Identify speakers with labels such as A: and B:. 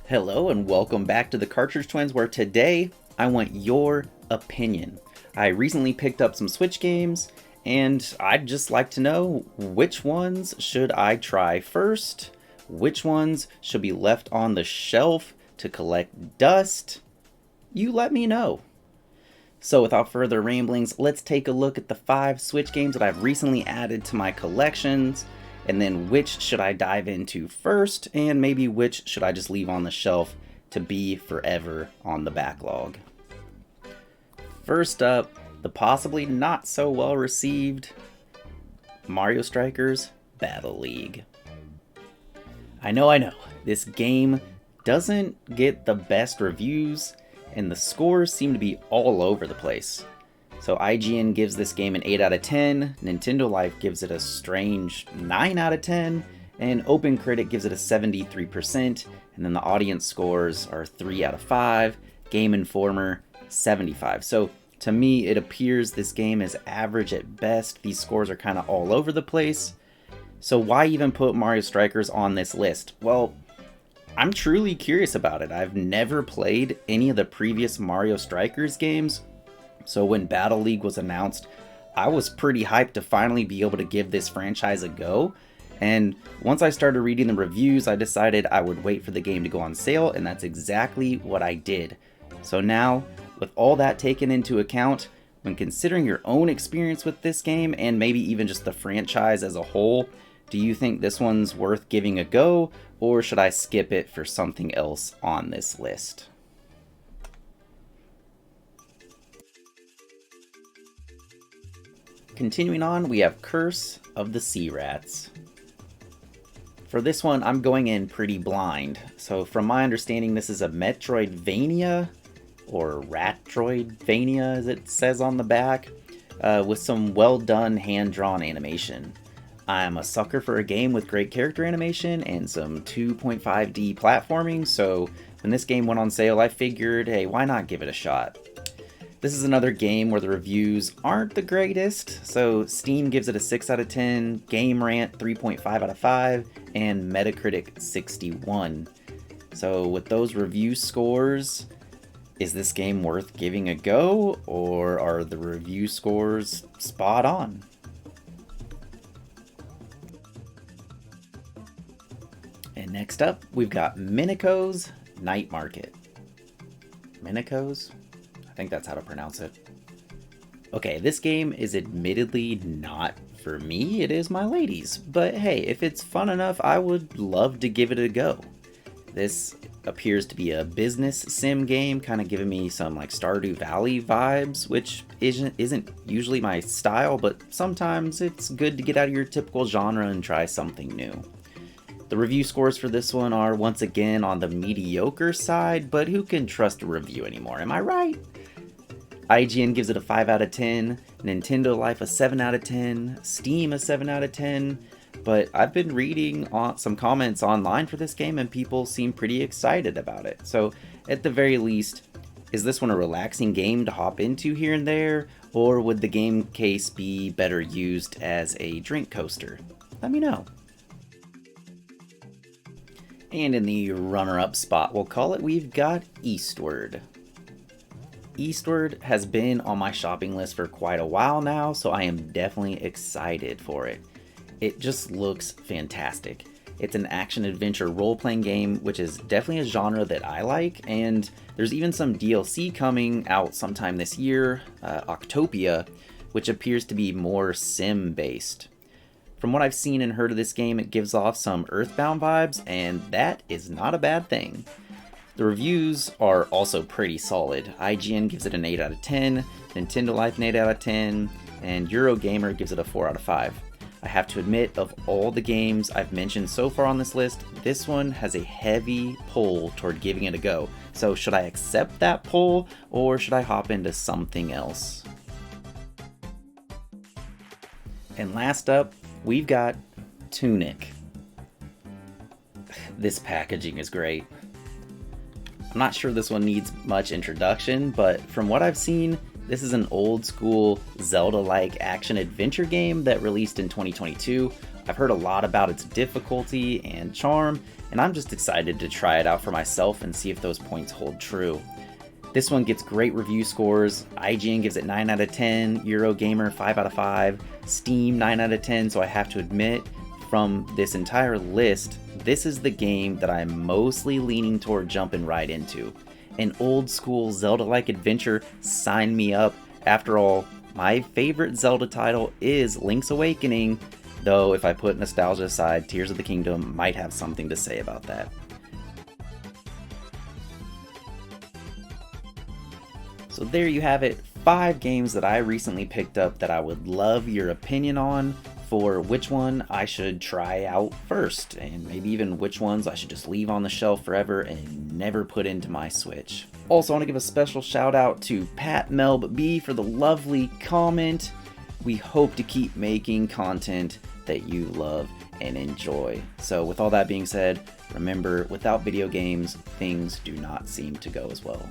A: Hello and welcome back to the Cartridge Twins, where today I want your opinion. I recently picked up some Switch games and I'd just like to know which ones should I try first, which ones should be left on the shelf to collect dust. You let me know. So without further ramblings, let's take a look at the 5 Switch games that I've recently added to my collections, and then which should I dive into first, and maybe which should I just leave on the shelf to be forever on the backlog. First up, the possibly not so well received Mario Strikers Battle League. I know, this game doesn't get the best reviews, and the scores seem to be all over the place. So IGN gives this game an 8 out of 10, Nintendo Life gives it a strange 9 out of 10, and OpenCritic gives it a 73%, and then the audience scores are 3 out of 5, Game Informer 75. So to me, it appears this game is average at best. These scores are kind of all over the place. So why even put Mario Strikers on this list? Well, I'm truly curious about it. I've never played any of the previous Mario Strikers games, so when Battle League was announced, I was pretty hyped to finally be able to give this franchise a go. And once I started reading the reviews, I decided I would wait for the game to go on sale, and that's exactly what I did. So now, with all that taken into account, when considering your own experience with this game, and maybe even just the franchise as a whole, do you think this one's worth giving a go, or should I skip it for something else on this list? Continuing on, we have Curse of the Sea Rats. For this one, I'm going in pretty blind. So from my understanding, this is a Metroidvania, or Ratroidvania as it says on the back, with some well done hand-drawn animation. I'm a sucker for a game with great character animation and some 2.5D platforming, so when this game went on sale, I figured, hey, why not give it a shot? This is another game where the reviews aren't the greatest, so Steam gives it a 6 out of 10, GameRant 3.5 out of 5, and Metacritic 61. So with those review scores, is this game worth giving a go, or are the review scores spot on? And next up, we've got Mineko's Night Market. Mineko's? I think that's how to pronounce it. Okay, this game is admittedly not for me, it is my ladies. But hey, if it's fun enough, I would love to give it a go. This appears to be a business sim game, kind of giving me some like Stardew Valley vibes, which isn't usually my style, but sometimes it's good to get out of your typical genre and try something new. The review scores for this one are once again on the mediocre side, but who can trust a review anymore, am I right? IGN gives it a 5 out of 10, Nintendo Life a 7 out of 10, Steam a 7 out of 10, but I've been reading some comments online for this game and people seem pretty excited about it. So at the very least, is this one a relaxing game to hop into here and there, or would the game case be better used as a drink coaster? Let me know. And in the runner-up spot, we'll call it, we've got Eastward. Eastward has been on my shopping list for quite a while now, so I am definitely excited for it. It just looks fantastic. It's an action-adventure role-playing game, which is definitely a genre that I like, and there's even some DLC coming out sometime this year, Octopia, which appears to be more sim-based. From what I've seen and heard of this game, it gives off some Earthbound vibes, and that is not a bad thing. The reviews are also pretty solid. IGN gives it an 8 out of 10, Nintendo Life an 8 out of 10, and Eurogamer gives it a 4 out of 5. I have to admit, of all the games I've mentioned so far on this list, this one has a heavy pull toward giving it a go. So should I accept that pull, or should I hop into something else? And last up, we've got Tunic. This packaging is great. I'm not sure this one needs much introduction, but from what I've seen, This is an old school Zelda-like action-adventure game that released in 2022. I've heard a lot about its difficulty and charm, and I'm just excited to try it out for myself and see if those points hold true. This one gets great review scores. IGN gives it 9 out of 10, Eurogamer 5 out of 5, Steam 9 out of 10, so I have to admit, from this entire list, this is the game that I'm mostly leaning toward jumping right into. An old school Zelda-like adventure, sign me up. After all, my favorite Zelda title is Link's Awakening, though if I put nostalgia aside, Tears of the Kingdom might have something to say about that. So there you have it, 5 games that I recently picked up that I would love your opinion on for which one I should try out first, and maybe even which ones I should just leave on the shelf forever and never put into my Switch. Also, I want to give a special shout out to Pat Melb B for the lovely comment. We hope to keep making content that you love and enjoy. So with all that being said, remember, without video games, things do not seem to go as well.